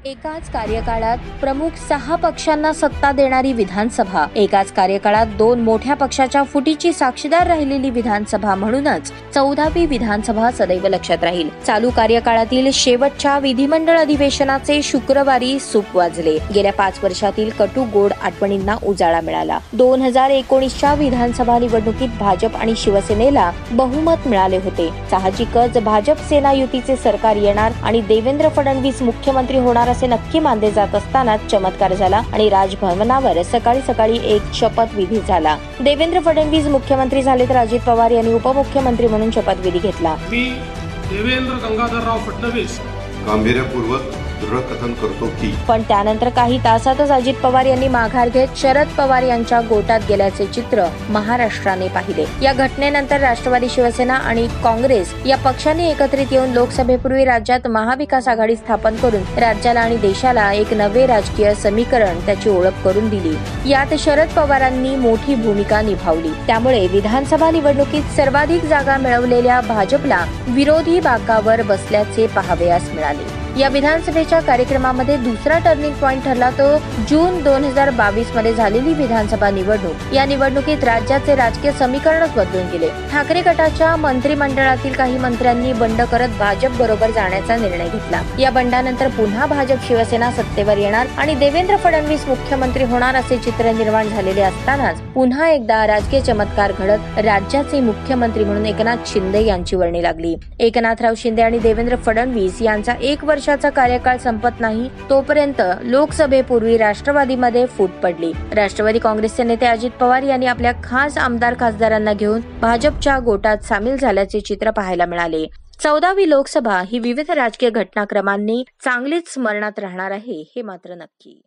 एकाच कार्यकाळात प्रमुख 6 पक्षांना सत्ता देणारी विधानसभा, एकाच कार्यकाळात 2 मोठ्या पक्षाच्या फुटीची साक्षीदार राहिलेली विधानसभा म्हणूनच 14वी विधानसभा सदैव लक्षात राहील. चालू कार्यकाळातील शेवटच्या विधिमंडळ अधिवेशनाचे शुक्रवारी सूप वाजले. गेल्या 5 वर्षातील कटू गोड आठवणींना उजाळा मिळाला. 2019च्या विधानसभा निवडणुकीत भाजप आणि शिवसेनेला बहुमत मिळाले होते. साहजिकच भाजप सेना युतीचे सरकार येणार आणि देवेंद्र फडणवीस मुख्यमंत्री होणार असे नक्की मानले जात असताना चमत्कार झाला आणि राजभवनावर सकाळी सकाळी एक शपथविधी झाला. देवेंद्र फडणवीस मुख्यमंत्री झाले तर अजित पवार यांनी उपमुख्यमंत्री म्हणून शपथविधी घेतला. मी देवेंद्र गंगाधरराव फडणवीस गांभीर्यपूर्वक दृढकथन करतो की. पण त्यानंतर काही तासातच अजित पवार यांनी माघार घेत शरद पवार यांच्या गोटात गेल्याचे चित्र महाराष्ट्राने पाहिले. या घटनेनंतर राष्ट्रवादी, शिवसेना आणि काँग्रेस या पक्षांनी एकत्रित येऊन लोकसभेपूर्वी राज्यात महाविकास आघाडी स्थापन करून राज्याला आणि देशाला एक नवे राजकीय समीकरण, त्याची ओळख करून दिली. यात शरद पवारांनी मोठी भूमिका निभावली. त्यामुळे विधानसभा निवडणुकीत सर्वाधिक जागा मिळवलेल्या भाजपला विरोधी बाकावर बसल्याचे पाहावयास मिळाले. या विधानसभेच्या कार्यक्रमामध्ये दुसरा टर्निंग पॉइंट ठरला तो जून 2022 मध्ये झालेली विधानसभा निवडणूक. या निवडणुकीत राज्याचे राजकीय समीकरणच बदलून गेले. ठाकरे गटाच्या मंत्रिमंडळातील काही मंत्र्यांनी बंड करत भाजप बरोबर जाण्याचा निर्णय घेतला. या बंडानंतर पुन्हा भाजप शिवसेना सत्तेवर येणार आणि देवेंद्र फडणवीस मुख्यमंत्री होणार असे चित्र निर्माण झालेले असतानाच पुन्हा एकदा राजकीय चमत्कार घडत राज्याचे मुख्यमंत्री म्हणून एकनाथ शिंदे यांची वर्णी लागली. एकनाथराव शिंदे आणि देवेंद्र फडणवीस यांचा 1 वर्षाचा कार्यकाळ संपत नाही तोपर्यंत लोकसभेपूर्वी राष्ट्रवादीमध्ये फूट पडली. राष्ट्रवादी काँग्रेसचे नेते अजित पवार यांनी आपल्या खास आमदार खासदारांना घेऊन भाजपच्या गोटात सामील झाल्याचे चित्र पाहायला मिळाले. 14वी लोकसभा ही विविध राजकीय घटनाक्रमांनी चांगलीच स्मरणात राहणार आहे, हे मात्र नक्की.